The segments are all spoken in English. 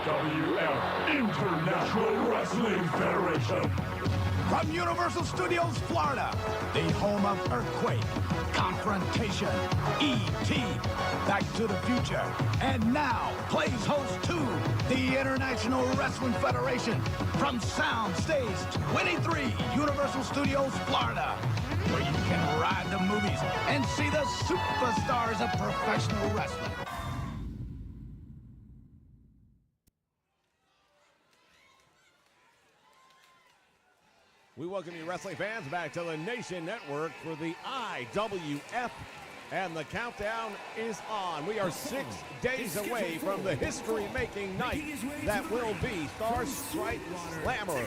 IWF International Wrestling Federation. From Universal Studios, Florida, the home of Earthquake, Confrontation, E.T., Back to the Future, and now plays host to the International Wrestling Federation from Soundstage 23, Universal Studios, Florida, where you can ride the movies and see the superstars of professional wrestling. We welcome you, wrestling fans, back to the Nation Network for the IWF, and the countdown is on. We are 6 days away from the history-making night that will be Star Strike Slammer.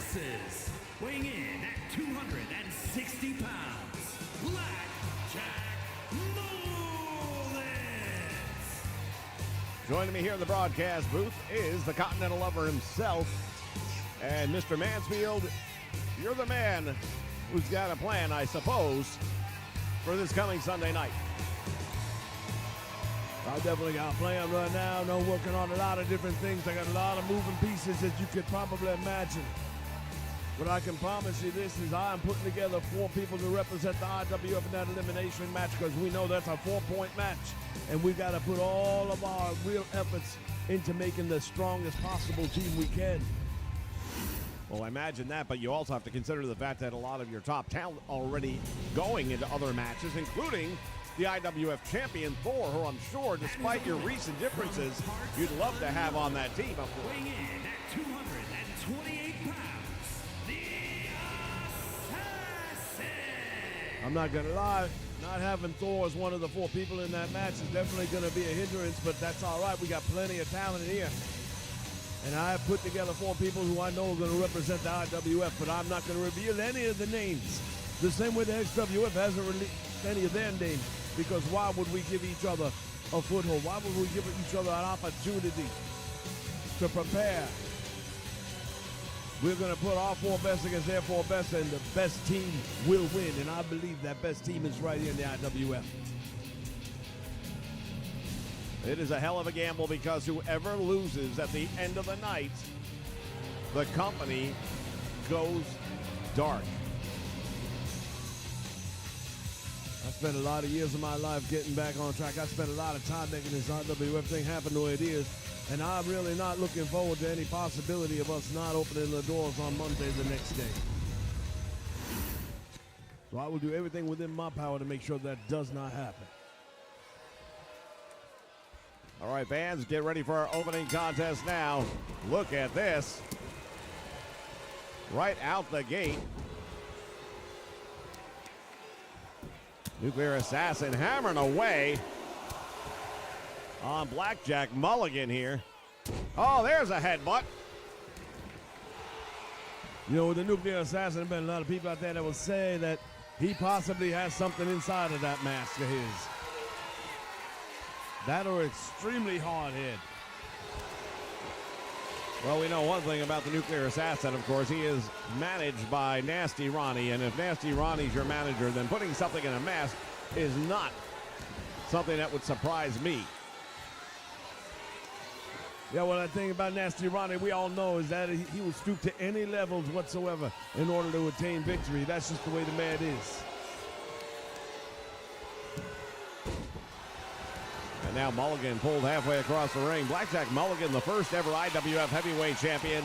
Weighing in at 260 pounds, Black Jack Mullins. Joining me here in the broadcast booth is the Continental Lover himself, and Mr. Mansfield. You're the man who's got a plan, I suppose, for this coming Sunday night. I definitely got a plan right now. I'm working on a lot of different things. I got a lot of moving pieces, as you could probably imagine. But I can promise you this is I'm putting together 4 people to represent the IWF in that elimination match, because we know that's a 4-point match. And we got to put all of our real efforts into making the strongest possible team we can. Well, I imagine that, but you also have to consider the fact that a lot of your top talent already going into other matches, including the IWF champion, Thor, who I'm sure, despite your recent differences, you'd love to have on that team. Weighing in at 228 pounds, the Assassin. I'm not going to lie. Not having Thor as one of the 4 people in that match is definitely going to be a hindrance, but that's all right. We got plenty of talent here. And I have put together 4 people who I know are going to represent the IWF, but I'm not going to reveal any of the names. The same way the XWF hasn't released any of their names, because why would we give each other a foothold? Why would we give each other an opportunity to prepare? We're going to put our 4 best against their 4 best, and the best team will win, and I believe that best team is right here in the IWF. It is a hell of a gamble, because whoever loses at the end of the night, the company goes dark. I spent a lot of years of my life getting back on track. I spent a lot of time making this IWF thing happen the way it is, and I'm really not looking forward to any possibility of us not opening the doors on Monday the next day. So I will do everything within my power to make sure that does not happen. All right, fans, get ready for our opening contest now. Look at this. Right out the gate. Nuclear Assassin hammering away on Blackjack Mulligan here. Oh, there's a headbutt. You know, with the Nuclear Assassin, there have been a lot of people out there that will say that he possibly has something inside of that mask of his. That or extremely hard hit. Well, we know one thing about the Nuclear Assassin, of course. He is managed by Nasty Ronnie, and if Nasty Ronnie's your manager, then putting something in a mask is not something that would surprise me. Yeah, well, the thing about Nasty Ronnie, we all know, is that he will stoop to any levels whatsoever in order to attain victory. That's just the way the man is. And now Mulligan pulled halfway across the ring. Blackjack Mulligan, the first ever IWF heavyweight champion.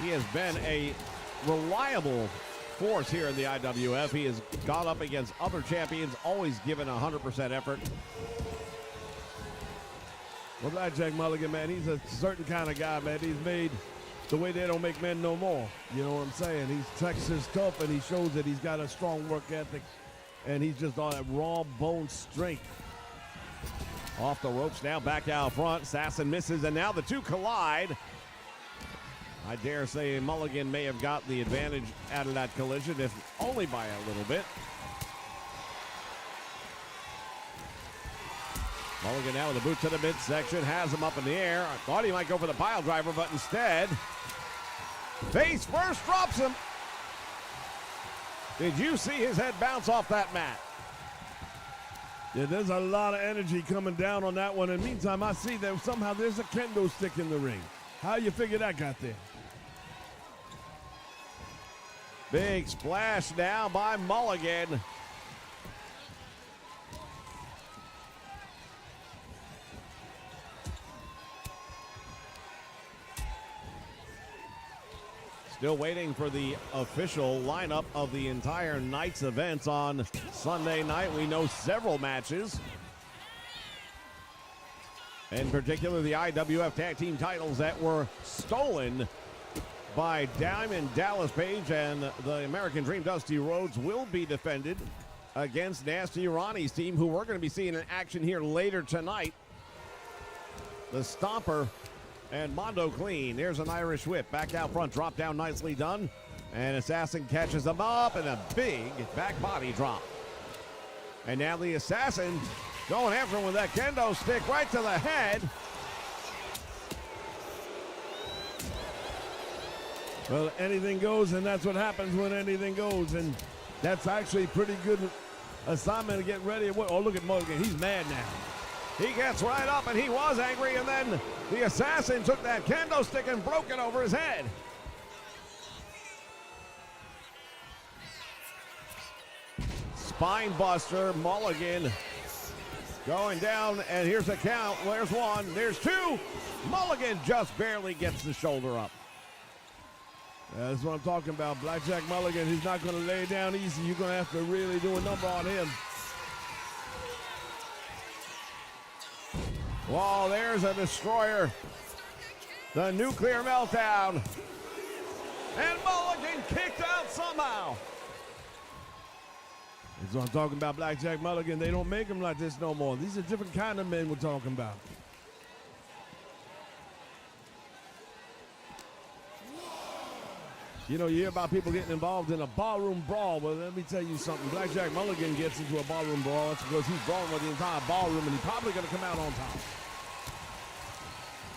He has been a reliable force here in the IWF. He has gone up against other champions, always given 100% effort. Well, Blackjack Mulligan, man, he's a certain kind of guy, man. He's made the way they don't make men no more. You know what I'm saying? He's Texas tough, and he shows that he's got a strong work ethic. And he's just on that raw bone strength. Off the ropes now, back out front. Assassin misses, and now the two collide. I dare say Mulligan may have got the advantage out of that collision, if only by a little bit. Mulligan now with a boot to the midsection, has him up in the air. I thought he might go for the pile driver, but instead, face first drops him. Did you see his head bounce off that mat? Yeah, there's a lot of energy coming down on that one. In the meantime, I see that somehow there's a kendo stick in the ring. How you figure that got there? Big splash now by Mulligan. Still waiting for the official lineup of the entire night's events on Sunday night. We know several matches. In particular, the IWF Tag Team titles that were stolen by Diamond Dallas Page and the American Dream Dusty Rhodes will be defended against Nasty Ronnie's team, who we're going to be seeing in action here later tonight. The Stomper and Mondo Clean. There's an Irish whip. Back out front. Drop down nicely done. And Assassin catches him up and a big back body drop. And now the Assassin going after him with that kendo stick right to the head. Well, anything goes, and that's what happens when anything goes. And that's actually pretty good assignment to get ready. Oh, look at Mulligan. He's mad now. He gets right up, and he was angry, and then the Assassin took that kendo stick and broke it over his head. Spine buster, Mulligan going down, and here's a count. There's one, there's two. Mulligan just barely gets the shoulder up. That's what I'm talking about. Blackjack Mulligan, he's not going to lay down easy. You're going to have to really do a number on him. Well, there's a destroyer. The nuclear meltdown. And Mulligan kicked out somehow. That's what I'm talking about, Blackjack Mulligan. They don't make him like this no more. These are different kind of men we're talking about. You know, you hear about people getting involved in a ballroom brawl. Well, let me tell you something. Blackjack Mulligan gets into a ballroom brawl. That's because he's brawling with the entire ballroom, and he's probably going to come out on top.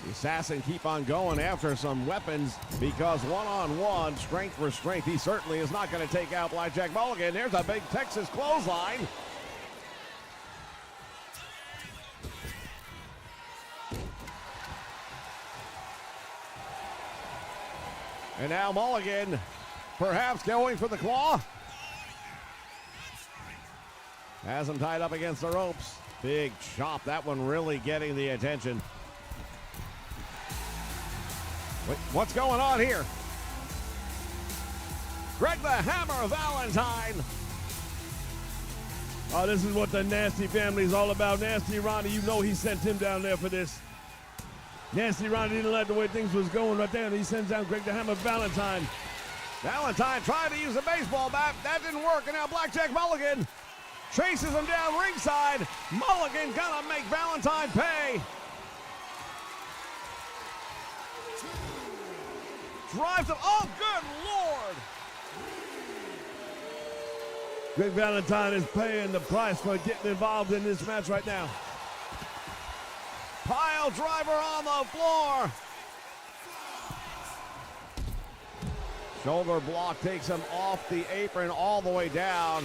The Assassin keep on going after some weapons because one-on-one, strength for strength, he certainly is not going to take out Blackjack Mulligan. There's a big Texas clothesline. And now Mulligan perhaps going for the claw. Has him tied up against the ropes. Big chop, that one really getting the attention. Wait, what's going on here? Greg the Hammer Valentine. Oh, this is what the Nasty family is all about. Nasty Ronnie, you know he sent him down there for this. Nasty Ronnie didn't like the way things was going right there, and he sends down Greg the Hammer Valentine. Valentine tried to use a baseball bat. That didn't work, and now Blackjack Mulligan chases him down ringside. Mulligan gonna make Valentine pay. Drives him. Oh, good Lord. Greg Valentine is paying the price for getting involved in this match right now. Pile driver on the floor. Shoulder block takes him off the apron all the way down.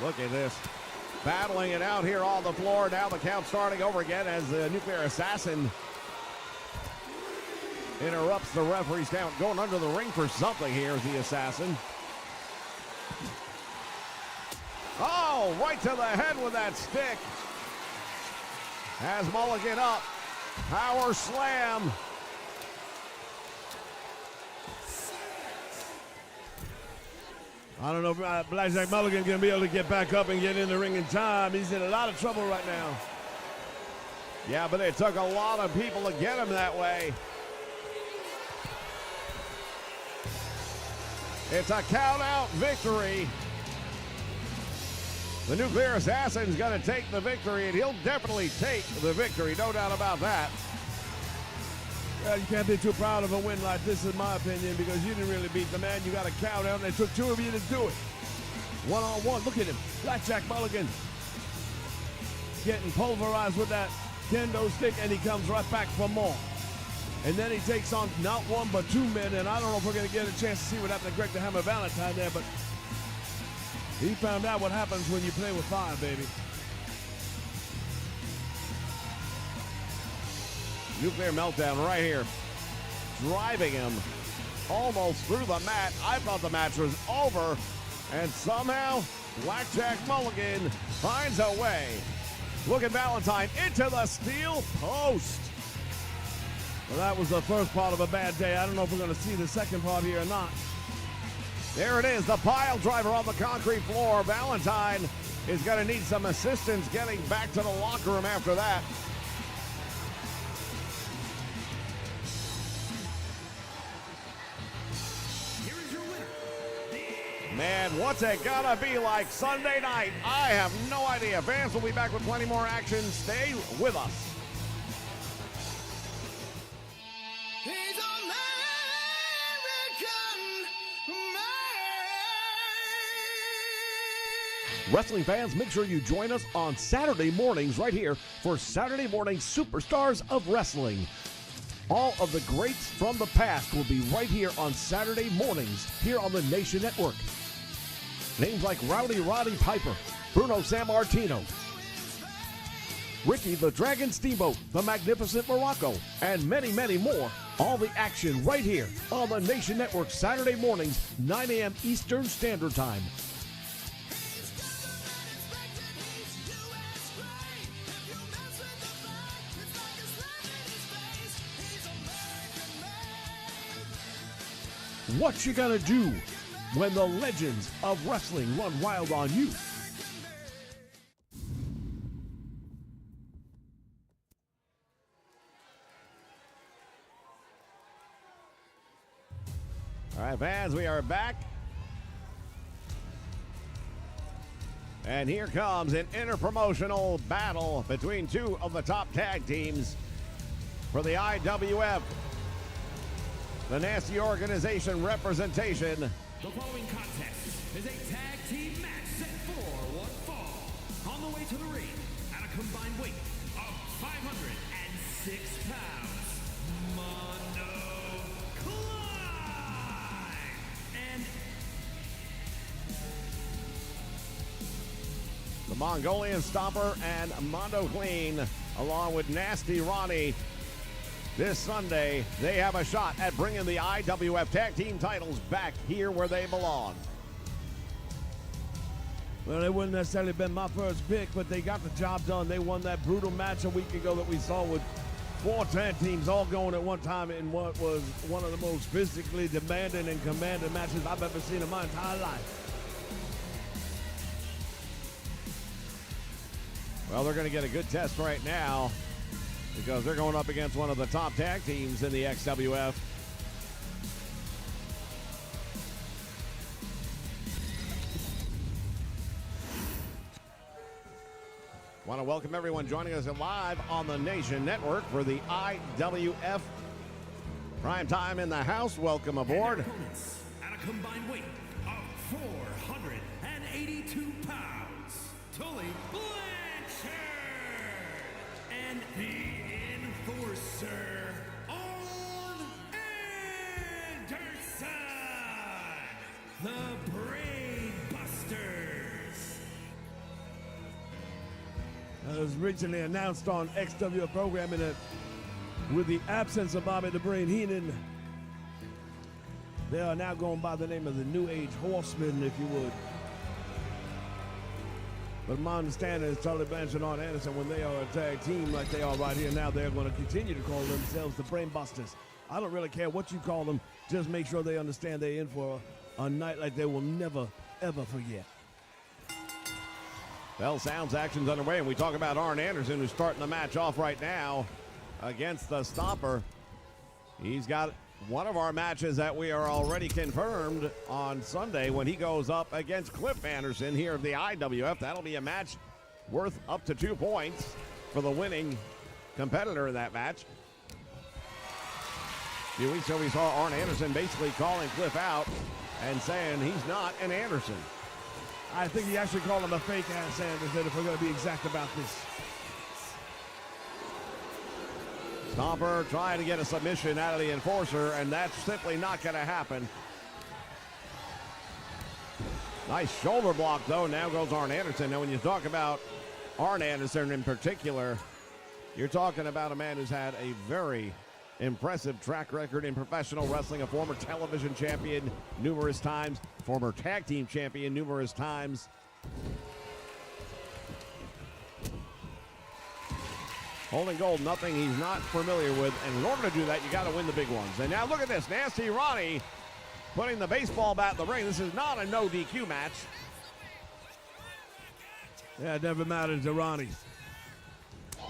Look at this. Battling it out here on the floor. Now the count starting over again as the Nuclear Assassin interrupts the referee's count. Going under the ring for something here is the Assassin. Oh, right to the head with that stick. Has Mulligan up. Power slam. I don't know if Blackjack Mulligan going to be able to get back up and get in the ring in time. He's in a lot of trouble right now. Yeah, but it took a lot of people to get him that way. It's a count-out victory. The Nuclear Assassin's going to take the victory, and he'll definitely take the victory, no doubt about that. Well, you can't be too proud of a win like this, in my opinion, because you didn't really beat the man. You got a count out, and it took two of you to do it. One-on-one, look at him. Blackjack Mulligan getting pulverized with that kendo stick, and he comes right back for more. And then he takes on not one but two men, and I don't know if we're going to get a chance to see what happened to Greg the Hammer Valentine there, but he found out what happens when you play with fire, baby. Nuclear meltdown right here. Driving him almost through the mat. I thought the match was over. And somehow, Blackjack Mulligan finds a way. Look at Valentine into the steel post. Well, that was the first part of a bad day. I don't know if we're going to see the second part here or not. There it is, the pile driver on the concrete floor. Valentine is going to need some assistance getting back to the locker room after that. Man, what's it gonna be like Sunday night? I have no idea. Fans will be back with plenty more action. Stay with us. He's American made. Wrestling fans, make sure you join us on Saturday mornings right here for Saturday Morning Superstars of Wrestling. All of the greats from the past will be right here on Saturday mornings here on the Nation Network. Names like Rowdy Roddy Piper, Bruno Sammartino, Ricky the Dragon Steamboat, the Magnificent Morocco, and many, many more. All the action right here on the Nation Network Saturday mornings, 9 a.m. Eastern Standard Time. What you gonna do when the legends of wrestling run wild on you? All right, fans, we are back. And here comes an interpromotional battle between two of the top tag teams for the IWF. The Nasty Organization representation. The following contest is a tag team match set for one fall. On the way to the ring, at a combined weight of 506 pounds, Mondo Climb and The Mongolian Stomper and Mondo Clean, along with Nasty Ronnie. This Sunday, they have a shot at bringing the IWF Tag Team titles back here where they belong. Well, it wouldn't necessarily been my first pick, but they got the job done. They won that brutal match a week ago that we saw with 4 tag teams all going at one time in what was one of the most physically demanding and commanding matches I've ever seen in my entire life. Well, they're going to get a good test right now because they're going up against one of the top tag teams in the XWF. Want to welcome everyone joining us live on the Nation Network for the IWF Prime Time in the House. Welcome aboard. opponents at a combined weight of 482 pounds, Tully Blanchard and the Enforcer, Arn Anderson, the Brain Busters. It was originally announced on XWF programming that with the absence of Bobby the Brain Heenan, they are now going by the name of the New Age Horsemen, if you would. But my understanding is Tully Blanchard and Arn Anderson, when they are a tag team like they are right here now, they're going to continue to call themselves the Brain Busters. I don't really care what you call them, just make sure they understand they're in for a night like they will never, ever forget. Well, sounds action's underway, and we talk about Arn Anderson, who's starting the match off right now against the Stomper. He's got one of our matches that we are already confirmed on Sunday when he goes up against Cliff Anderson here of the IWF. That'll be a match worth up to 2 points for the winning competitor in that match. A few weeks ago, we saw Arn Anderson basically calling Cliff out and saying he's not an Anderson. I think he actually called him a fake ass Anderson, if we're going to be exact about this. Stomper trying to get a submission out of the Enforcer, and that's simply not going to happen. Nice shoulder block, though. Now goes Arn Anderson. Now, when you talk about Arn Anderson in particular, you're talking about a man who's had a very impressive track record in professional wrestling, a former television champion numerous times, former tag team champion numerous times. Holding gold, nothing he's not familiar with, and in order to do that, you got to win the big ones. And now look at this, Nasty Ronnie putting the baseball bat in the ring. This is not a no DQ match. Yeah, it never matters to Ronnie.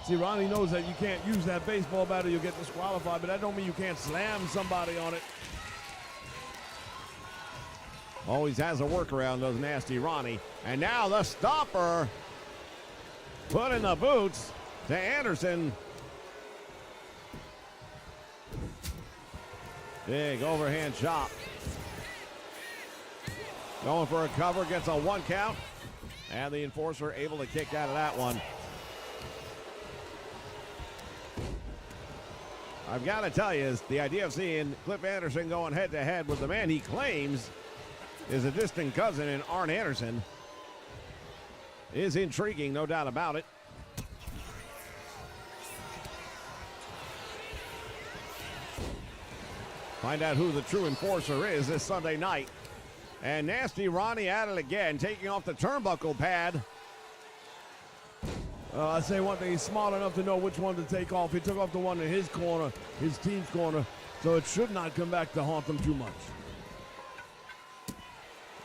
See, Ronnie knows that you can't use that baseball bat or you'll get disqualified, but that don't mean you can't slam somebody on it. Always has a workaround, does Nasty Ronnie. And now the Stomper put in the boots to Anderson. Big overhand chop. Going for a cover, gets a 1 count. And the Enforcer able to kick out of that one. I've got to tell you, is the idea of seeing Cliff Anderson going head-to-head with the man he claims is a distant cousin in Arn Anderson is intriguing, no doubt about it. Find out who the true Enforcer is this Sunday night. And Nasty Ronnie at it again, taking off the turnbuckle pad. I say one thing, he's smart enough to know which one to take off. He took off the one in his corner, his team's corner, so it should not come back to haunt them too much.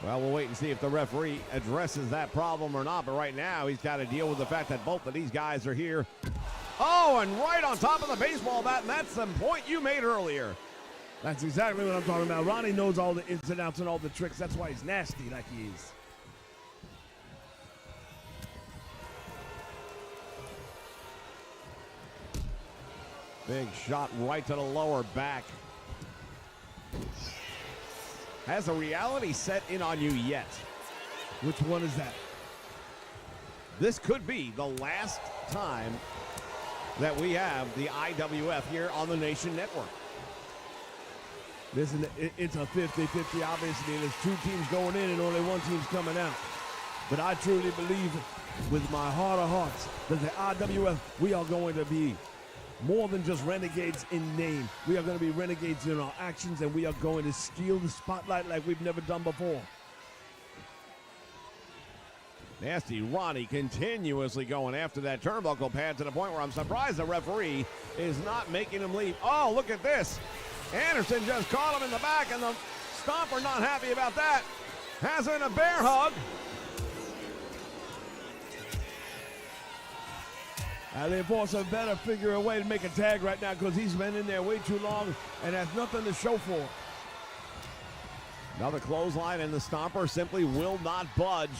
Well, we'll wait and see if the referee addresses that problem or not, but right now he's got to deal with the fact that both of these guys are here. Oh, and right on top of the baseball bat, and that's the point you made earlier. That's exactly what I'm talking about. Ronnie knows all the ins and outs and all the tricks. That's why he's nasty like he is. Big shot right to the lower back. Has a reality set in on you yet? Which one is that? This could be the last time that we have the IWF here on the Nation Network. Listen, it's a 50-50, obviously, and there's 2 teams going in and only 1 team's coming out. But I truly believe with my heart of hearts that the IWF, we are going to be more than just renegades in name. We are going to be renegades in our actions, and we are going to steal the spotlight like we've never done before. Nasty Ronnie continuously going after that turnbuckle pad to the point where I'm surprised the referee is not making him leave. Oh, look at this. Anderson just caught him in the back, and the Stomper not happy about that. Has in a bear hug. The Enforcer better figure a way to make a tag right now because he's been in there way too long and has nothing to show for it. Another clothesline, and the Stomper simply will not budge.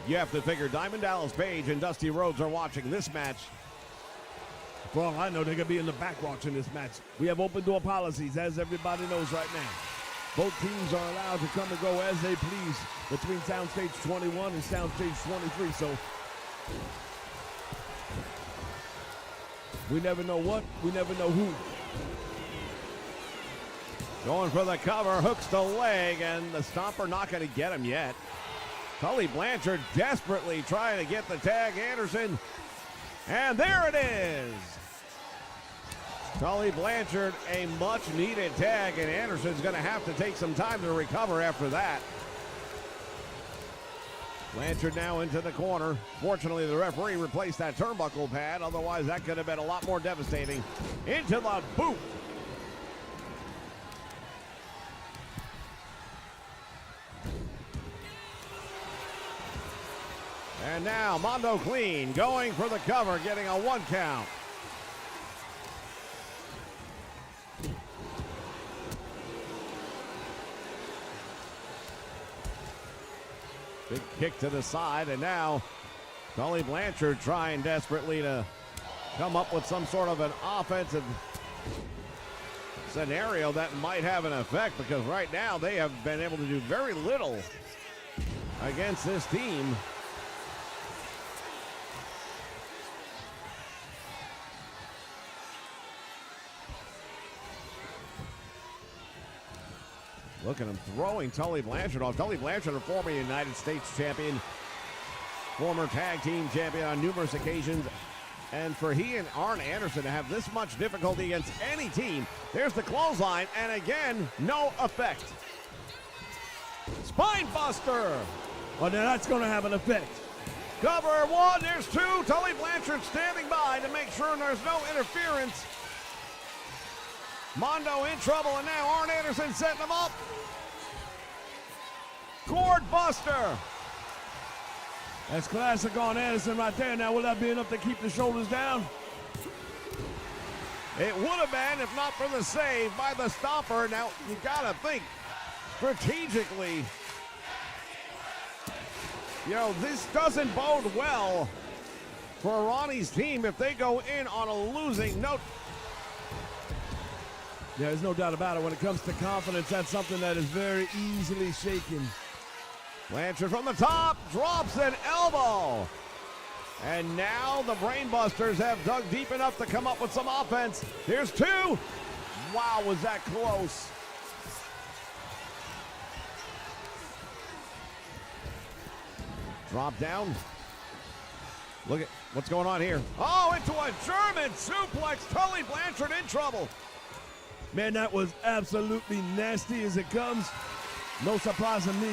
You have to figure Diamond Dallas Page and Dusty Rhodes are watching this match. For all I know, they're going to be in the back watching this match. We have open door policies, as everybody knows right now. Both teams are allowed to come and go as they please between Soundstage 21 and Soundstage 23. So we never know what, we never know who. Going for the cover, hooks the leg, and the Stomper not going to get him yet. Tully Blanchard desperately trying to get the tag. Anderson, and there it is. Tully Blanchard, a much-needed tag, and Anderson's going to have to take some time to recover after that. Blanchard now into the corner. Fortunately, the referee replaced that turnbuckle pad. Otherwise, that could have been a lot more devastating. Into the boot. And now Mondo Clean going for the cover, getting a 1 count. Big kick to the side, and now Tully Blanchard trying desperately to come up with some sort of an offensive scenario that might have an effect, because right now they have been able to do very little against this team. Look at him throwing Tully Blanchard off. Tully Blanchard, a former United States champion, former tag team champion on numerous occasions. And for he and Arn Anderson to have this much difficulty against any team, there's the clothesline, and again, no effect. Spine buster. Well, now that's going to have an effect. Cover one, there's two. Tully Blanchard standing by to make sure there's no interference. Mondo in trouble, and now Arn Anderson setting him up. Cord buster. That's classic Arn Anderson right there. Now, will that be enough to keep the shoulders down? It would have been if not for the save by the Stomper. Now, you got to think strategically. You know, this doesn't bode well for Ronnie's team if they go in on a losing note. There's no doubt about it. When it comes to confidence, that's something that is very easily shaken. Blanchard from the top drops an elbow. And now the Brainbusters have dug deep enough to come up with some offense. Here's two. Wow, was that close. Drop down. Look at what's going on here. Oh, into a German suplex. Tully Blanchard in trouble. Man, that was absolutely nasty as it comes. No surprise to me.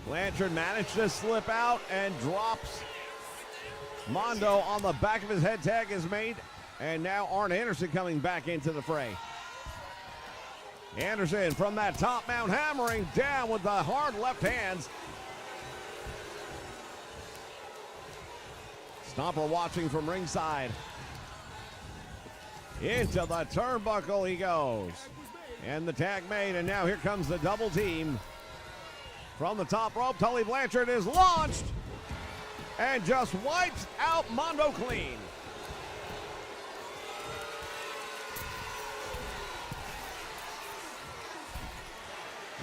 Blanchard managed to slip out and drops Mondo on the back of his head. Tag is made, and now Arn Anderson coming back into the fray. Anderson from that top mount hammering down with the hard left hands. Stomper watching from ringside. Into the turnbuckle he goes. And the tag made, and now here comes the double team. From the top rope, Tully Blanchard is launched and just wipes out Mondo clean.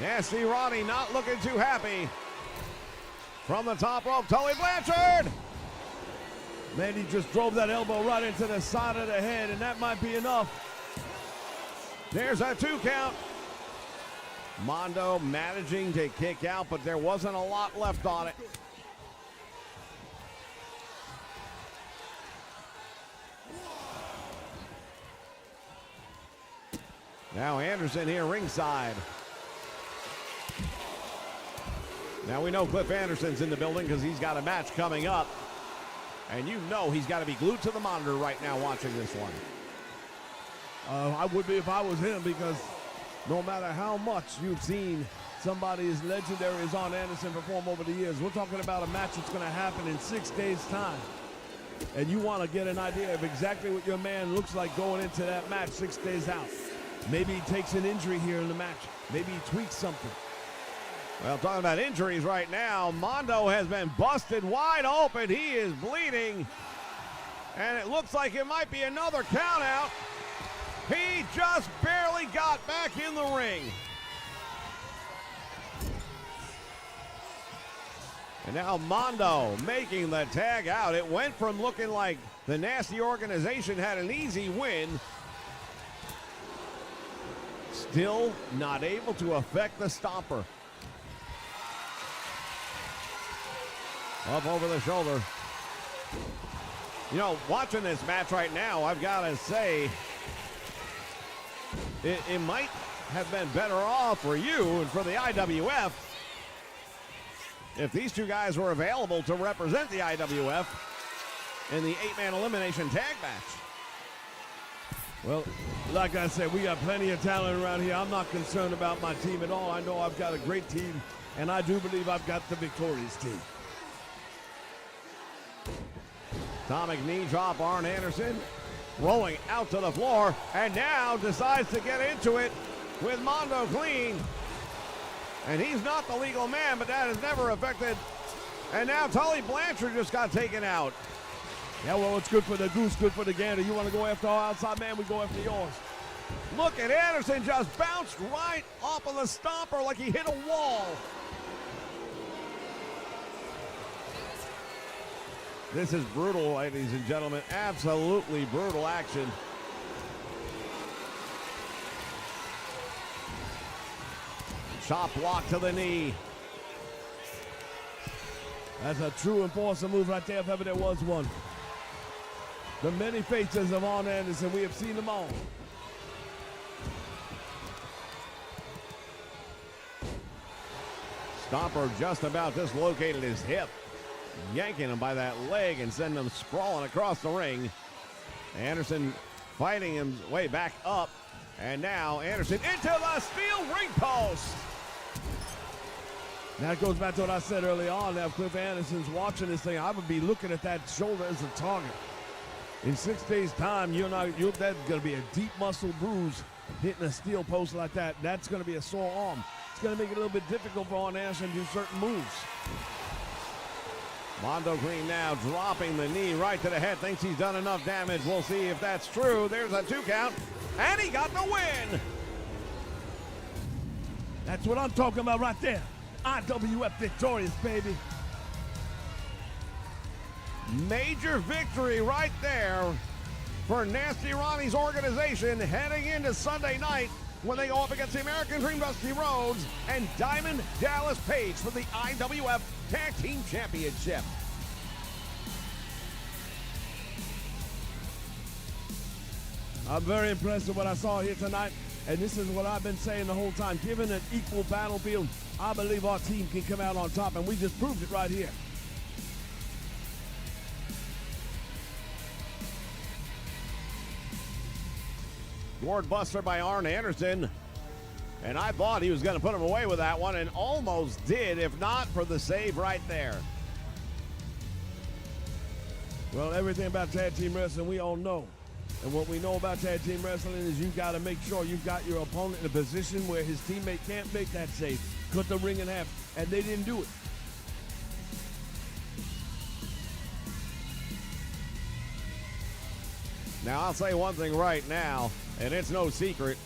Nasty Ronnie not looking too happy. From the top rope, Tully Blanchard. Man, he just drove that elbow right into the side of the head, and that might be enough. There's a 2 count. Mondo managing to kick out, but there wasn't a lot left on it. Now Anderson here ringside. Now we know Cliff Anderson's in the building because he's got a match coming up. And you know he's got to be glued to the monitor right now watching this one. I would be if I was him, because no matter how much you've seen somebody as legendary as Arn Anderson perform over the years, we're talking about a match that's going to happen in 6 days' time. And you want to get an idea of exactly what your man looks like going into that match 6 days out. Maybe he takes an injury here in the match. Maybe he tweaks something. Well, talking about injuries right now, Mondo has been busted wide open. He is bleeding. And it looks like it might be another count out. He just barely got back in the ring. And now Mondo making the tag out. It went from looking like the Nasty Organization had an easy win. Still not able to affect the Stomper. Up over the shoulder. You know, watching this match right now, I've got to say, it might have been better off for you and for the IWF if these two guys were available to represent the IWF in the 8-man elimination tag match. Well, like I said, we got plenty of talent around here. I'm not concerned about my team at all. I know I've got a great team, and I do believe I've got the victorious team. Atomic knee drop, Arn Anderson rolling out to the floor, and now decides to get into it with Mondo clean. And he's not the legal man, but that has never affected. And now Tully Blanchard just got taken out. Yeah, well, it's good for the goose, good for the gander. You want to go after our outside man, we go after yours. Look at Anderson, just bounced right off of the Stomper like he hit a wall. This is brutal, ladies and gentlemen. Absolutely brutal action. Chop block to the knee. That's a true enforcer move right there, if ever there was one. The many faces of Arn Anderson, we have seen them all. Stomper just about dislocated his hip, yanking him by that leg and sending him sprawling across the ring. Anderson fighting him way back up, and now Anderson into the steel ring post. That goes back to what I said early on. Now, if Cliff Anderson's watching this thing, I would be looking at that shoulder as a target. In 6 days' time, that's going to be a deep muscle bruise hitting a steel post like that. That's going to be a sore arm. It's going to make it a little bit difficult for Arn Anderson to do certain moves. Mondo Green now dropping the knee right to the head. Thinks he's done enough damage. We'll see if that's true. There's a 2 count, and he got the win. That's what I'm talking about right there. IWF victorious, baby. Major victory right there for Nasty Ronnie's organization heading into Sunday night when they go up against the American Dream Dusty Rhodes and Diamond Dallas Page for the IWF Tag Team Championship. I'm very impressed with what I saw here tonight, and this is what I've been saying the whole time. Given an equal battlefield, I believe our team can come out on top, and we just proved it right here. Gourd buster by Arn Anderson, and I thought he was going to put him away with that one, and almost did, if not for the save right there. Well, everything about tag team wrestling we all know. And what we know about tag team wrestling is you got to make sure you've got your opponent in a position where his teammate can't make that save. Cut the ring in half, and they didn't do it. Now, I'll say one thing right now, and it's no secret.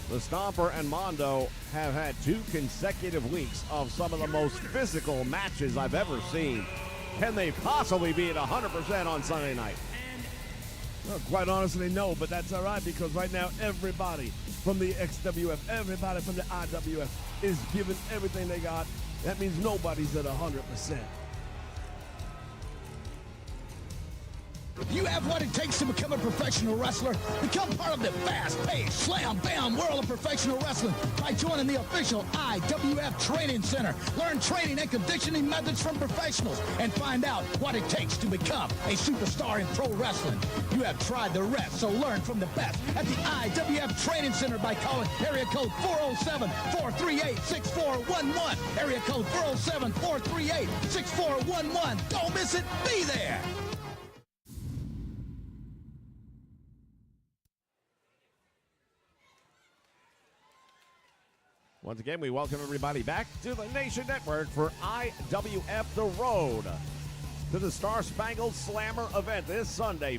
The Stomper and Mondo have had 2 consecutive weeks of some of the most physical matches I've ever seen. Can they possibly be at 100% on Sunday night? Well, quite honestly, no, but that's all right because right now everybody from the XWF, everybody from the IWF is giving everything they got. That means nobody's at 100%. You have what it takes to become a professional wrestler. Become part of the fast-paced, slam-bam world of professional wrestling by joining the official IWF Training Center. Learn training and conditioning methods from professionals and find out what it takes to become a superstar in pro wrestling. You have tried the rest, so learn from the best at the IWF Training Center by calling area code 407-438-6411. Area code 407-438-6411. Don't miss it. Be there. Once again, we welcome everybody back to the Nation Network for IWF The Road to the Star Spangled Slammer event this Sunday.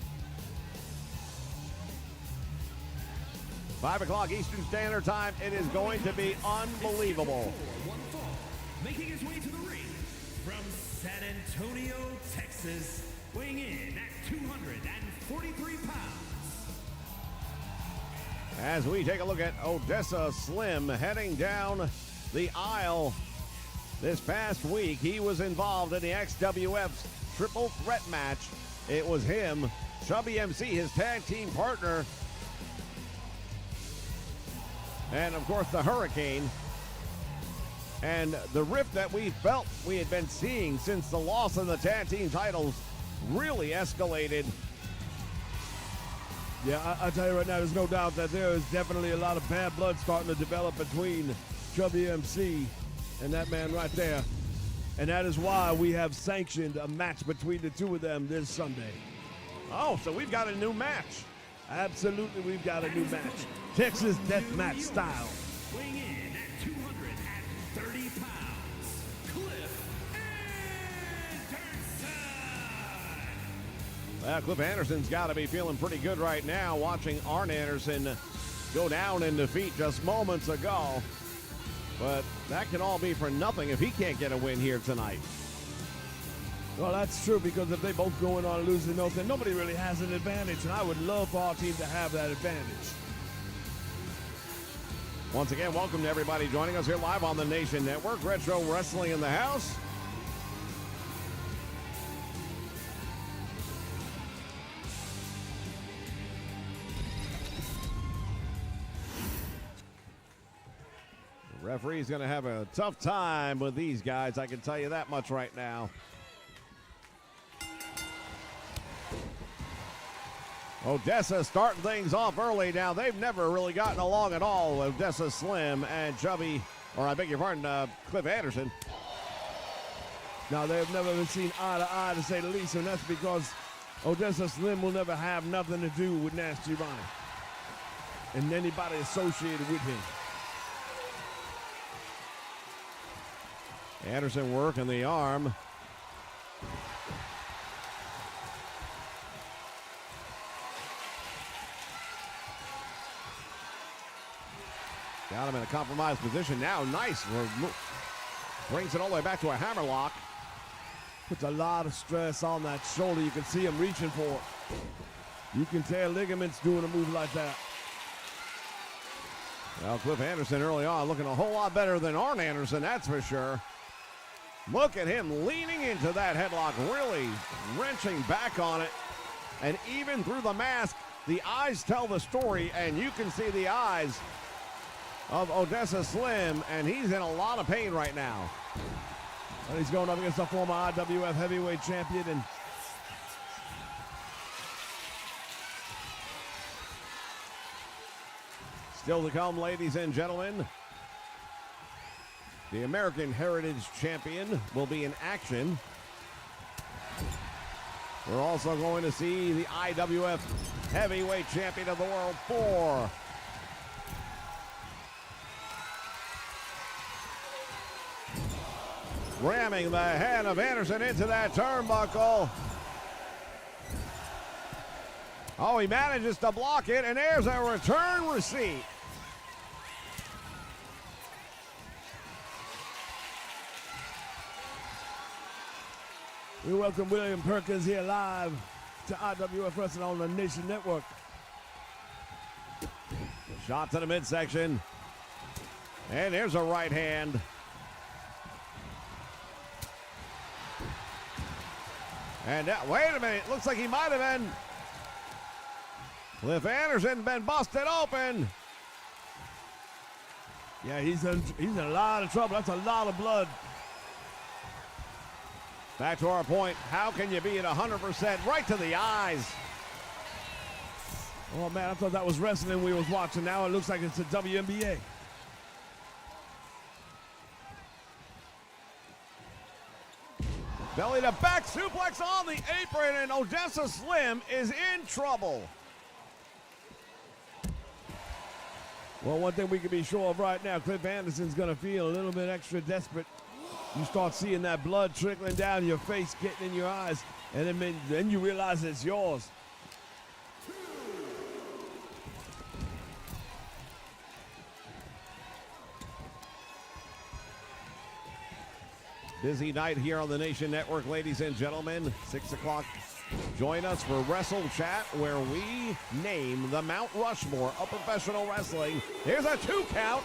5 o'clock Eastern Standard Time. It is going to be unbelievable. Making his way to the ring from San Antonio, Texas, weighing in at 243 pounds. As we take a look at Odessa Slim heading down the aisle this past week, he was involved in the XWF's triple threat match. It was him, Chubby MC, his tag team partner, and of course the Hurricane. And the rift that we felt we had been seeing since the loss of the tag team titles really escalated. Yeah, I tell you right now, there's no doubt that there is definitely a lot of bad blood starting to develop between Chubby MC and that man right there. And that is why we have sanctioned a match between the two of them this Sunday. Oh, so we've got a new match. Absolutely, we've got a new match. Texas Death Match style. Weighing in at 230 pounds, Cliff Anderson. Well, Cliff Anderson's got to be feeling pretty good right now watching Arn Anderson go down in defeat just moments ago. But that can all be for nothing if he can't get a win here tonight. Well, that's true, because if they both go in on a losing note, then nobody really has an advantage, and I would love for our team to have that advantage. Once again, welcome to everybody joining us here live on the Nation Network. Retro Wrestling in the house. The referee's going to have a tough time with these guys, I can tell you that much right now. Odessa starting things off early now. They've never really gotten along at all, Odessa Slim and Chubby, or I beg your pardon, Cliff Anderson. Now, they've never been seen eye to eye, to say the least, and that's because Odessa Slim will never have nothing to do with Nasty Ronnie and anybody associated with him. Anderson working the arm. Got him in a compromised position now. Nice. Brings it all the way back to a hammerlock. Puts a lot of stress on that shoulder. You can see him reaching for it. You can tell ligaments doing a move like that. Well, Cliff Anderson early on looking a whole lot better than Arn Anderson, that's for sure. Look at him leaning into that headlock, really wrenching back on it. And even through the mask, the eyes tell the story, and you can see the eyes of Odessa Slim, and he's in a lot of pain right now. And he's going up against a former IWF heavyweight champion, and still to come, ladies and gentlemen, the American Heritage Champion will be in action. We're also going to see the IWF Heavyweight Champion of the World 4. Ramming the head of Anderson into that turnbuckle. Oh, he manages to block it, and there's a return receipt. we welcome William Perkins here live to IWF Wrestling on the Nation Network. Shot to the midsection. And there's a right hand. And wait a minute, looks like he might have been. Cliff Anderson been busted open. Yeah, he's in a lot of trouble. That's a lot of blood. Back to our point, how can you be at 100% right to the eyes? Oh man, I thought that was wrestling we was watching. Now it looks like it's a WNBA. Belly to back suplex on the apron, and Odessa Slim is in trouble. Well, one thing we can be sure of right now, Cliff Anderson's going to feel a little bit extra desperate. You start seeing that blood trickling down your face, getting in your eyes, and then you realize it's yours. Busy night here on the Nation Network, ladies and gentlemen. 6 o'clock. Join us for Wrestle Chat, where we name the Mount Rushmore of professional wrestling. Here's a 2 count.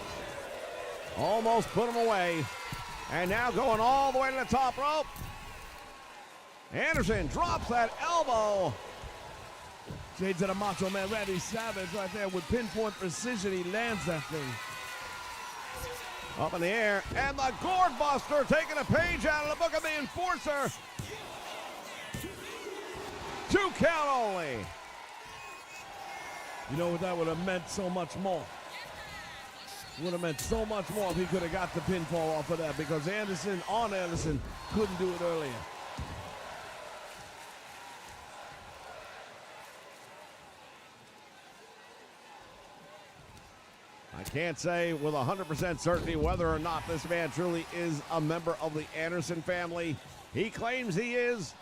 Almost put him away. And now going all the way to the top rope. Anderson drops that elbow. Shades of the Macho Man Randy Savage right there with pinpoint precision. He lands that thing. Up in the air, and the Gourd Buster taking a page out of the book of the Enforcer. 2 count only. You know what, that would have meant so much more. Would have meant so much more if he could have got the pinfall off of that, because Arn Anderson couldn't do it earlier. I can't say with 100% certainty whether or not this man truly is a member of the Anderson family. He claims he is.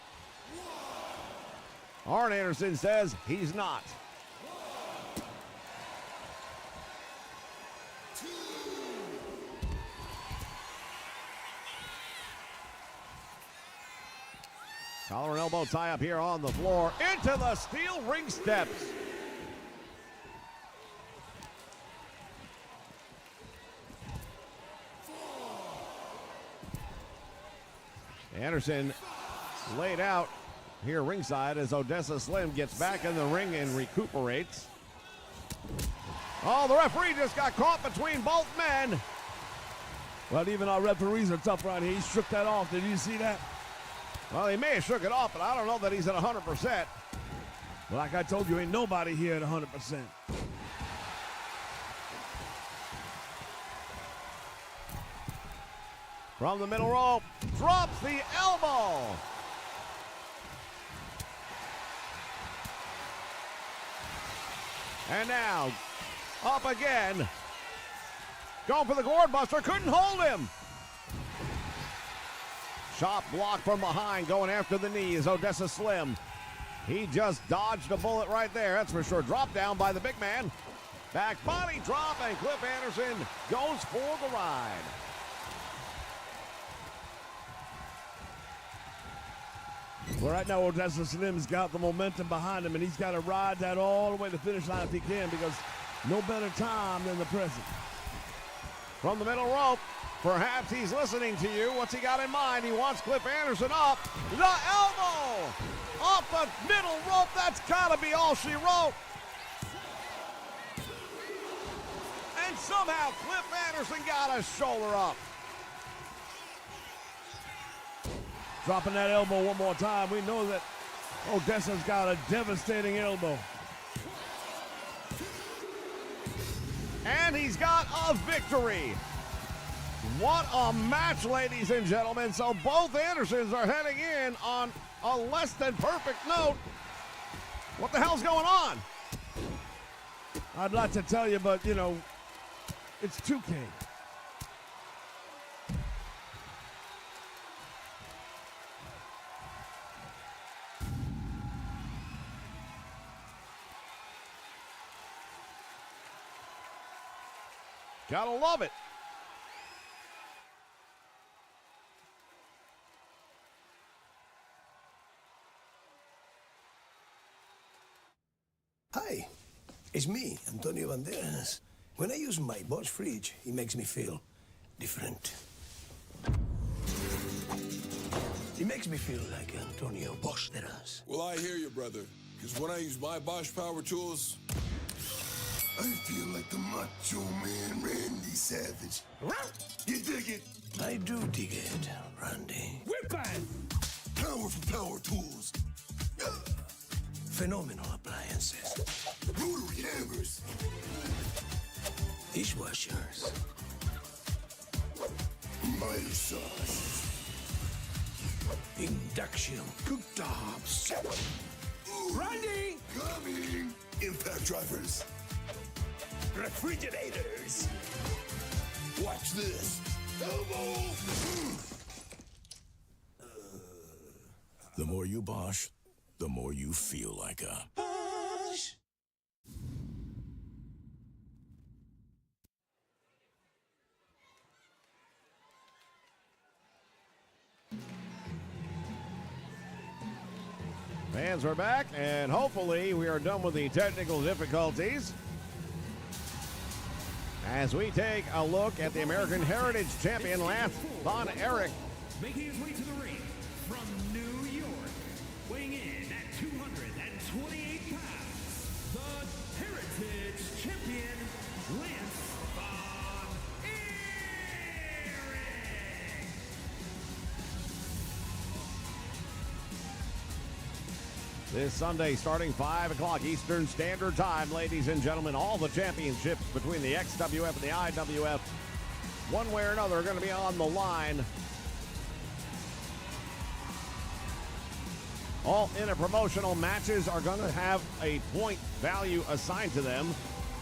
Arn Anderson says he's not. Collar and elbow tie up here on the floor. Into the steel ring steps. Anderson laid out here ringside as Odessa Slim gets back in the ring and recuperates. Oh, the referee just got caught between both men. Well, even our referees are tough around here. He shook that off. Did you see that? Well, he may have shook it off, but I don't know that he's at 100%. Well, like I told you, ain't nobody here at 100%. From the middle rope, drops the elbow. And now, up again. Going for the gourd buster, couldn't hold him. Shot blocked from behind, going after the knee is Odessa Slim. He just dodged a bullet right there, that's for sure. Drop down by the big man. Back body drop, and Cliff Anderson goes for the ride. Well, right now, Odessa Slim's got the momentum behind him, and he's got to ride that all the way to the finish line if he can, because no better time than the present. From the middle rope, perhaps he's listening to you. What's he got in mind? He wants Cliff Anderson up. The elbow! Off the middle rope, that's got to be all she wrote. And somehow Cliff Anderson got his shoulder up. Dropping that elbow one more time. We know that Odessa's got a devastating elbow. And he's got a victory. What a match, ladies and gentlemen. So both Andersons are heading in on a less than perfect note. What the hell's going on? I'd like to tell you, but, you know, it's 2K. Gotta love it. Hi, it's me, Antonio Banderas. When I use my Bosch fridge, it makes me feel different. It makes me feel like Antonio Banderas. Well, I hear you, brother. Because when I use my Bosch power tools, I feel like the Macho Man Randy Savage. You dig it? I do dig it, Randy. Powerful power tools. Phenomenal appliances. Rotary hammers. Dishwashers. Miter sauce. Induction cooktops. Randy! Coming! Impact drivers. Refrigerators. Watch this. Elbow! The more you Bosch, the more you feel like a Bosch. Fans are back, and hopefully we are done with the technical difficulties as we take a look at the American Heritage Champion, Lance Von Erich. Making his way to the ring from New York, weighing in at 228 pounds, the Heritage Champion, Lance Von Erich. This Sunday, starting 5 o'clock Eastern Standard Time, ladies and gentlemen, all the championships between the XWF and the IWF, one way or another, are going to be on the line. All interpromotional matches are going to have a point value assigned to them.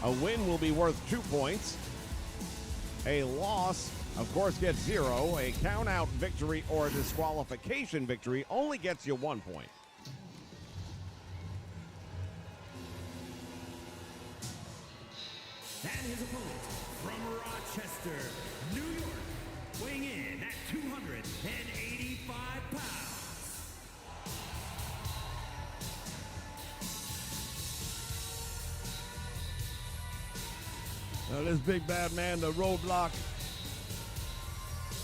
A win will be worth 2 points. A loss, of course, gets 0. A count-out victory or a disqualification victory only gets you 1 point. And his opponent from Rochester, New York, weighing in at 285 pounds. Now, this big bad man, the Roadblock.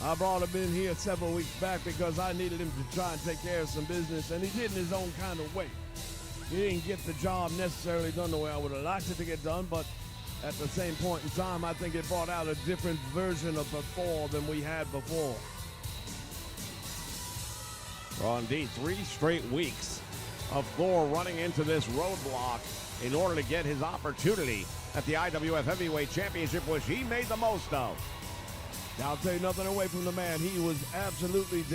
I brought him in here several weeks back because I needed him to try and take care of some business, and he did in his own kind of way. He didn't get the job necessarily done the way I would have liked it to get done, but at the same point in time, I think it brought out a different version of before than we had before. Well, indeed, 3 straight weeks of Thor running into this roadblock in order to get his opportunity at the IWF Heavyweight Championship, which he made the most of. Now, I'll take nothing away from the man. He was absolutely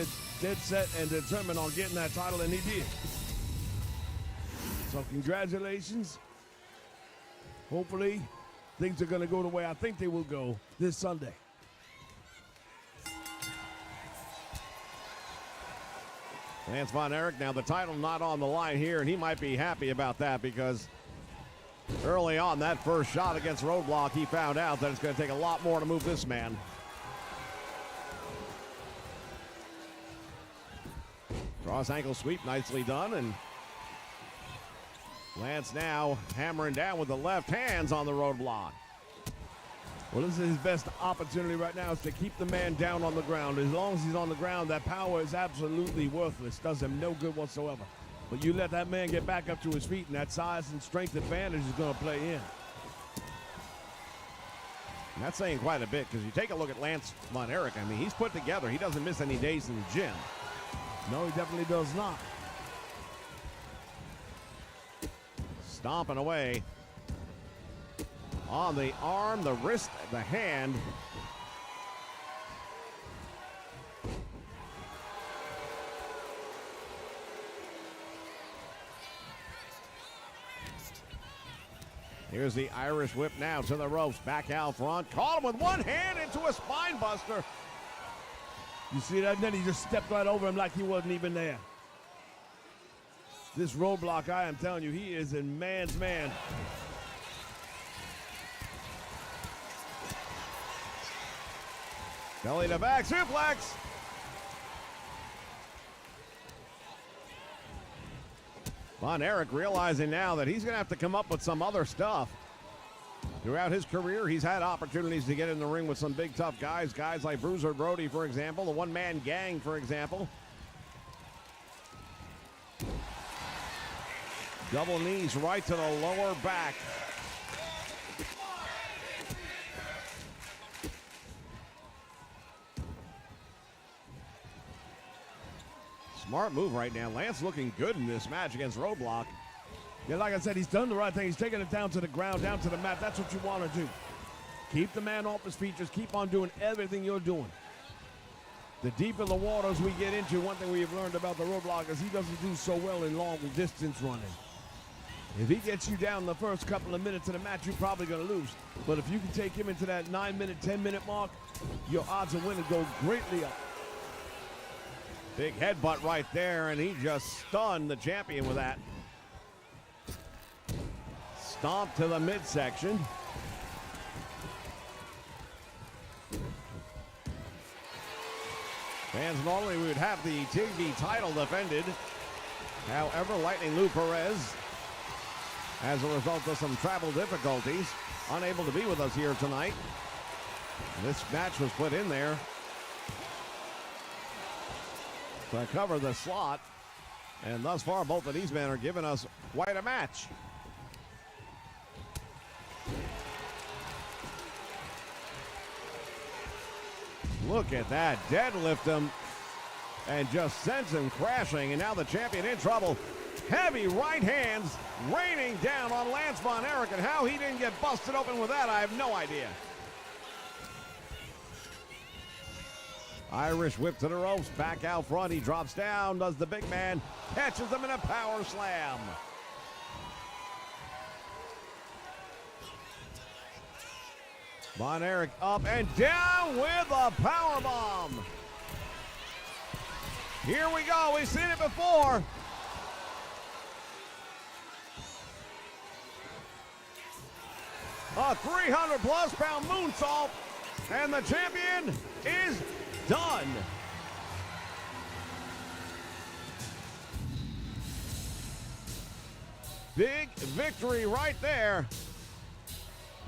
dead set and determined on getting that title, and he did. So congratulations. Hopefully, things are going to go the way I think they will go this Sunday. Lance Von Erich, now the title not on the line here, and he might be happy about that because early on, that first shot against Roadblock, he found out that it's going to take a lot more to move this man. Cross ankle sweep, nicely done, and Lance now hammering down with the left hands on the Roadblock. Well, this is his best opportunity right now is to keep the man down on the ground. As long as he's on the ground, that power is absolutely worthless. Does him no good whatsoever. But you let that man get back up to his feet, and that size and strength advantage is going to play in. And that's saying quite a bit because you take a look at Lance Von Erich. I mean, he's put together. He doesn't miss any days in the gym. No, he definitely does not. Stomping away on the arm, the wrist, the hand. Here's the Irish whip now to the ropes. Back out front. Caught him with one hand into a spine buster. You see that? And then he just stepped right over him like he wasn't even there. This Roadblock, I am telling you, he is a man's man. Belly to back suplex. Von Erich realizing now that he's going to have to come up with some other stuff. Throughout his career, he's had opportunities to get in the ring with some big, tough guys. Guys like Bruiser Brody, for example. The one-man gang, for example. Double knees right to the lower back. Smart move right now. Lance looking good in this match against Roadblock. Yeah, like I said, he's done the right thing. He's taking it down to the ground, down to the mat. That's what you want to do. Keep the man off his feet. Just keep on doing everything you're doing. The deeper the waters we get into, one thing we've learned about the Roadblock is he doesn't do so well in long distance running. If he gets you down the first couple of minutes of the match, you're probably going to lose. But if you can take him into that 9-minute, 10-minute mark, your odds of winning go greatly up. Big headbutt right there, and he just stunned the champion with that. Stomp to the midsection. Fans, normally we would have the TV title defended. However, Lightning Lou Perez, as a result of some travel difficulties, unable to be with us here tonight. This match was put in there to cover the slot, and thus far both of these men are giving us quite a match. Look at that, deadlift him and just sends him crashing, and now the champion in trouble. Heavy right hands raining down on Lance Von Erich, and how he didn't get busted open with that, I have no idea. Irish whip to the ropes, back out front, he drops down, does the big man, catches him in a power slam. Von Erich up and down with a power bomb. Here we go, we've seen it before. A 300-plus pound moonsault, and the champion is done. Big victory right there.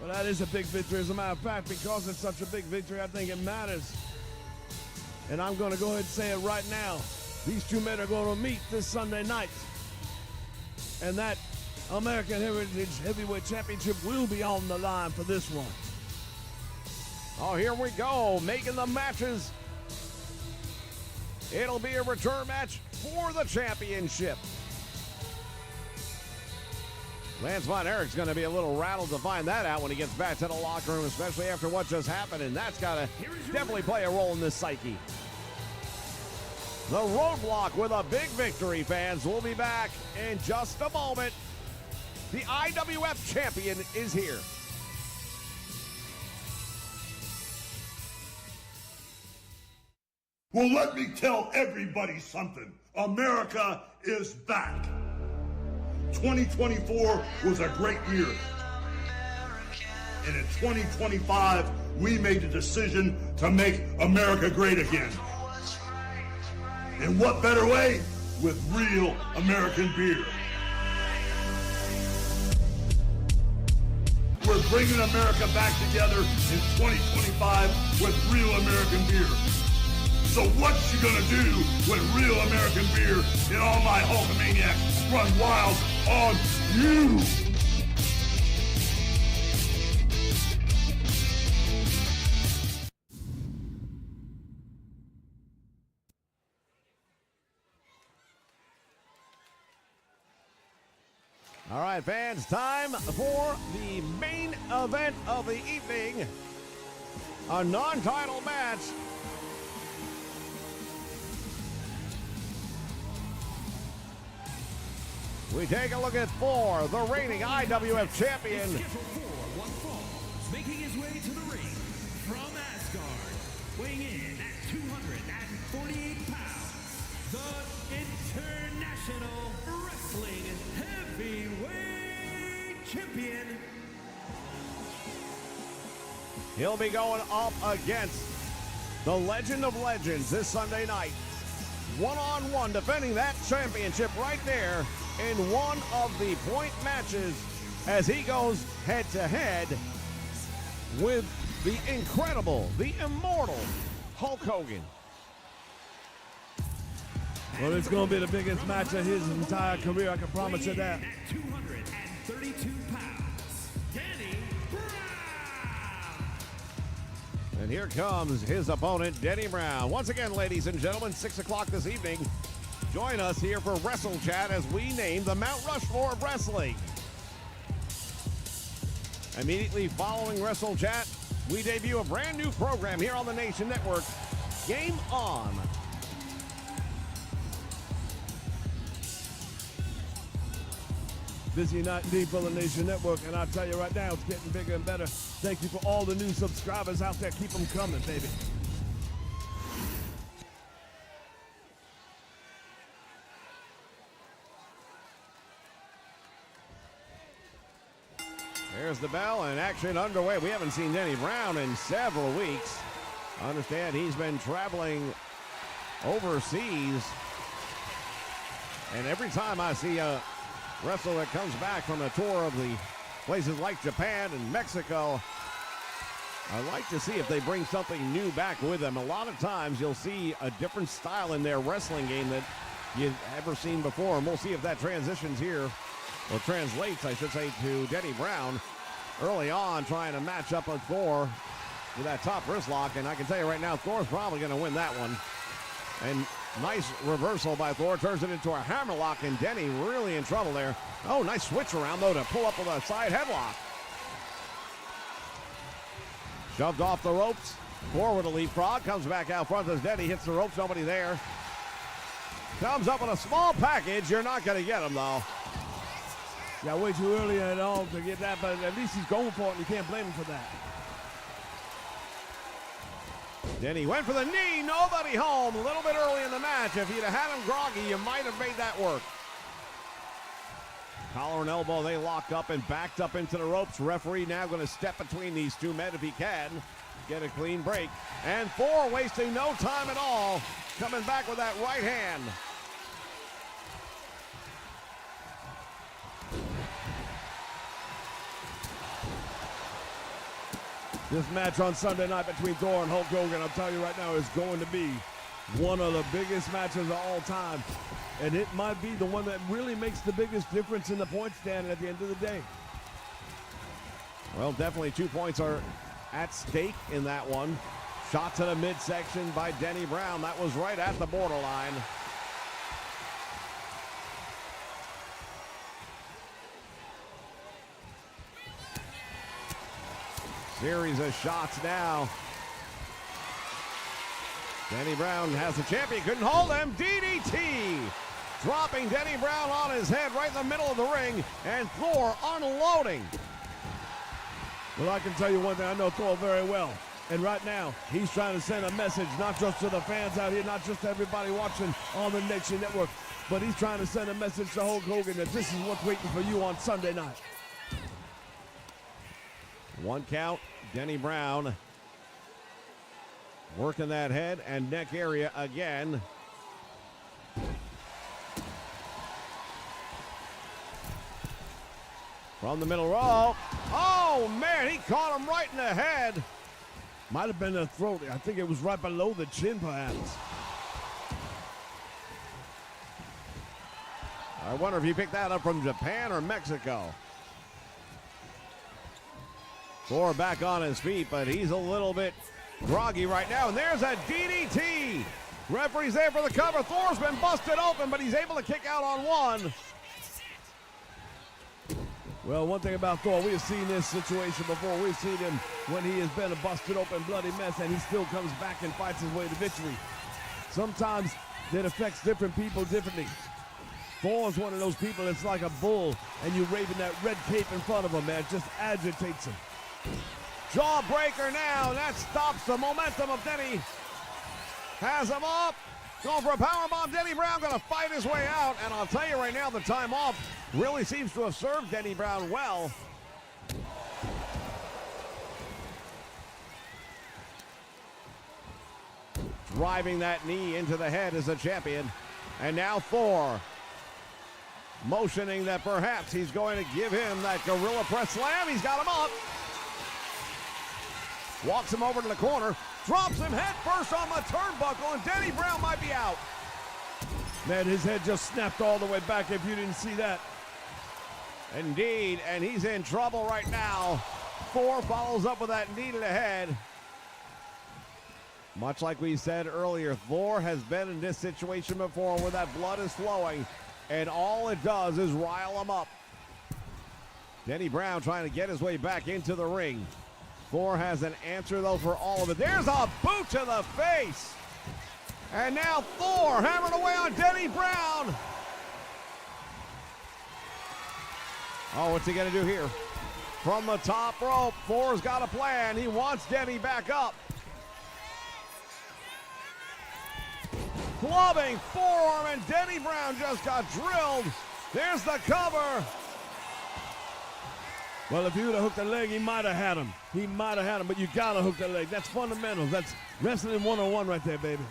Well, that is a big victory. As a matter of fact, because it's such a big victory, I think it matters And I'm going to go ahead and say it right now. These two men are going to meet this Sunday night. And that American Heritage Heavyweight Championship will be on the line for this one. Oh, here we go, making the matches. It'll be a return match for the championship. Lance Von Erich's going to be a little rattled to find that out when he gets back to the locker room, especially after what just happened, and that's got to definitely play a role in this psyche. The Roadblock with a big victory, fans. We'll be back in just a moment. The IWF champion is here. Well, let me tell everybody something. America is back. 2024 was a great year. And in 2025, we made the decision to make America great again. And what better way? With real American beer. We're bringing America back together in 2025 with real American beer. So what you gonna do when real American beer and all my Hulkamaniacs run wild on you? All right, fans, time for the main event of the evening. A non-title match. We take a look at Thor, the reigning IWF champion. Scheduled for one fall, making his way to the ring from Asgard, weighing in at 248 pounds, the International Wrestling Heavyweight Champion. He'll be going up against the Legend of Legends this Sunday night. One-on-one, defending that championship right there in one of the point matches as he goes head-to-head with the incredible, the immortal Hulk Hogan. Well, it's going to be the biggest match of his entire career, I can promise you that. At 232 pounds, Danny Brown. And here comes his opponent, Denny Brown. Once again, ladies and gentlemen, 6 o'clock this evening. Join us here for Wrestle Chat as we name the Mount Rushmore of wrestling. Immediately following Wrestle Chat, we debut a brand new program here on the Nation Network, Game On. Busy night indeed for the Nation Network, and I'll tell you right now, it's getting bigger and better. Thank you for all the new subscribers out there. Keep them coming, baby. There's the bell and action underway. We haven't seen Denny Brown in several weeks. I understand he's been traveling overseas. And every time I see a wrestler that comes back from a tour of the places like Japan and Mexico, I like to see if they bring something new back with them. A lot of times you'll see a different style in their wrestling game that you've ever seen before. And we'll see if that transitions here, or translates, I should say, to Denny Brown early on, trying to match up with Thor with that top wrist lock. And I can tell you right now, Thor's probably going to win that one. And nice reversal by Thor, turns it into a hammerlock, and Denny really in trouble there. Oh, nice switch around, though, to pull up with a side headlock. Shoved off the ropes. Thor with a leapfrog, comes back out front as Denny hits the ropes, nobody there. Comes up with a small package. You're not going to get him, though. Yeah, way too early at all to get that, but at least he's going for it, and you can't blame him for that. Denny went for the knee, nobody home. A little bit early in the match. If you'd have had him groggy, you might have made that work. Collar and elbow, they locked up and backed up into the ropes. Referee now going to step between these two men if he can get a clean break. And Thor wasting no time at all, coming back with that right hand. This match on Sunday night between Thor and Hulk Hogan, I'll tell you right now, is going to be one of the biggest matches of all time. And it might be the one that really makes the biggest difference in the point stand at the end of the day. Well, definitely 2 points are at stake in that one. Shot to the midsection by Denny Brown. That was right at the borderline. Series of shots now. Denny Brown has the champion. Couldn't hold him. DDT. Dropping Denny Brown on his head right in the middle of the ring. And Thor unloading. Well, I can tell you one thing. I know Thor very well. And right now, he's trying to send a message, not just to the fans out here, not just to everybody watching on the Nation Network, but he's trying to send a message to Hulk Hogan that this is what's waiting for you on Sunday night. 1 count. Denny Brown working that head and neck area again. From the middle row. Oh, man, he caught him right in the head. Might have been the throat. I think it was right below the chin, perhaps. I wonder if he picked that up from Japan or Mexico. Thor back on his feet, but he's a little bit groggy right now. And there's a DDT. Referee's there for the cover. Thor's been busted open, but he's able to kick out on one. Well, one thing about Thor, we have seen this situation before. We've seen him when he has been a busted open bloody mess, and he still comes back and fights his way to victory. Sometimes it affects different people differently. Thor is one of those people that's like a bull, and you're waving that red cape in front of him, man. It just agitates him. Jawbreaker now. That stops the momentum of Denny. Has him up. Going for a powerbomb. Denny Brown going to fight his way out. And I'll tell you right now, the time off really seems to have served Denny Brown well. Driving that knee into the head as a champion. And now Thor motioning that perhaps he's going to give him that gorilla press slam. He's got him up. Walks him over to the corner. Drops him head first on the turnbuckle, and Denny Brown might be out. Man, his head just snapped all the way back if you didn't see that. Indeed, and he's in trouble right now. Thor follows up with that knee to the head. Much like we said earlier, Thor has been in this situation before where that blood is flowing, and all it does is rile him up. Denny Brown trying to get his way back into the ring. Thor has an answer, though, for all of it. There's a boot to the face. And now Thor hammering away on Denny Brown. Oh, what's he going to do here? From the top rope, Thor's got a plan. He wants Denny back up. Clubbing forearm, and Denny Brown just got drilled. There's the cover. Well, if he would have hooked the leg, he might have had him. He might have had him, but you got to hook the leg. That's fundamentals. That's wrestling 101 right there, baby.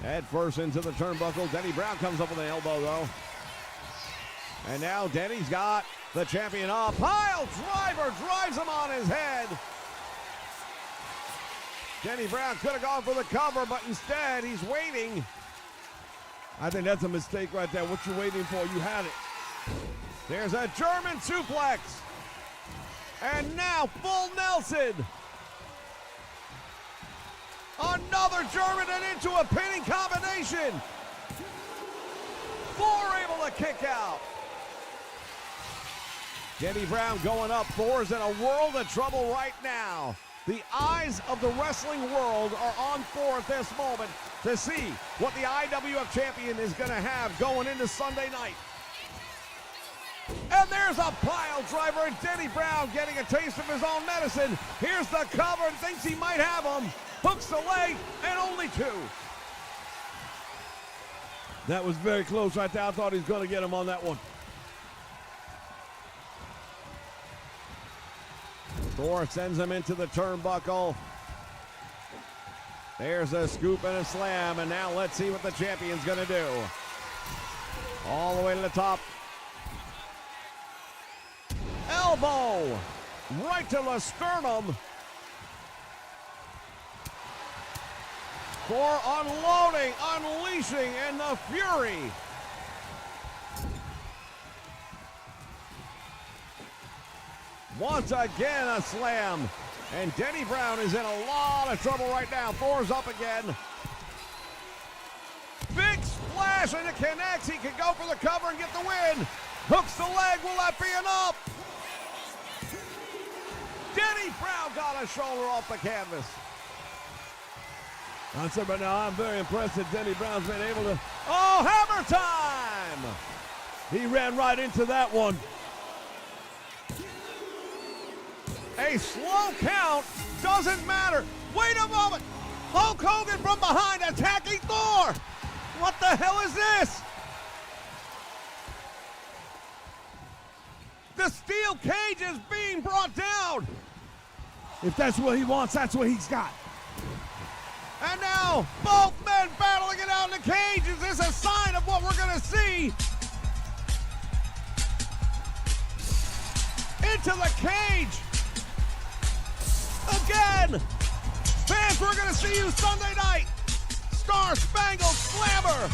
Head first into the turnbuckle. Denny Brown comes up with an elbow, though. And now Denny's got the champion up. Pile driver drives him on his head. Denny Brown could have gone for the cover, but instead he's waiting. I think that's a mistake right there. What you waiting for? You had it. There's a German suplex. And now full Nelson. Another German and into a pinning combination. Thor able to kick out. Denny Brown going up. Thor's in a world of trouble right now. The eyes of the wrestling world are on Thor at this moment to see what the IWF champion is going to have going into Sunday night. And there's a pile driver, and Denny Brown getting a taste of his own medicine. Here's the cover, and thinks he might have him. Hooks the leg, and only two. That was very close right there. I thought he was going to get him on that one. Thor sends him into the turnbuckle. There's a scoop and a slam, and now let's see what the champion's going to do. All the way to the top. Elbow right to the sternum. for unloading, unleashing, and the fury. Once again, a slam. And Denny Brown is in a lot of trouble right now. Thor's up again. Big splash, and it connects. He can go for the cover and get the win. Hooks the leg. Will that be enough? Denny Brown got a shoulder off the canvas. I said, but now I'm very impressed that Denny Brown's been able to. Oh, hammer time! He ran right into that one. A slow count doesn't matter. Wait a moment. Hulk Hogan from behind attacking Thor. What the hell is this? The steel cage is being brought down. If that's what he wants, that's what he's got. And now both men battling it out in the cage. Is this a sign of what we're going to see? Into the cage. Again. Fans, we're going to see you Sunday night. Star Spangled Slammer.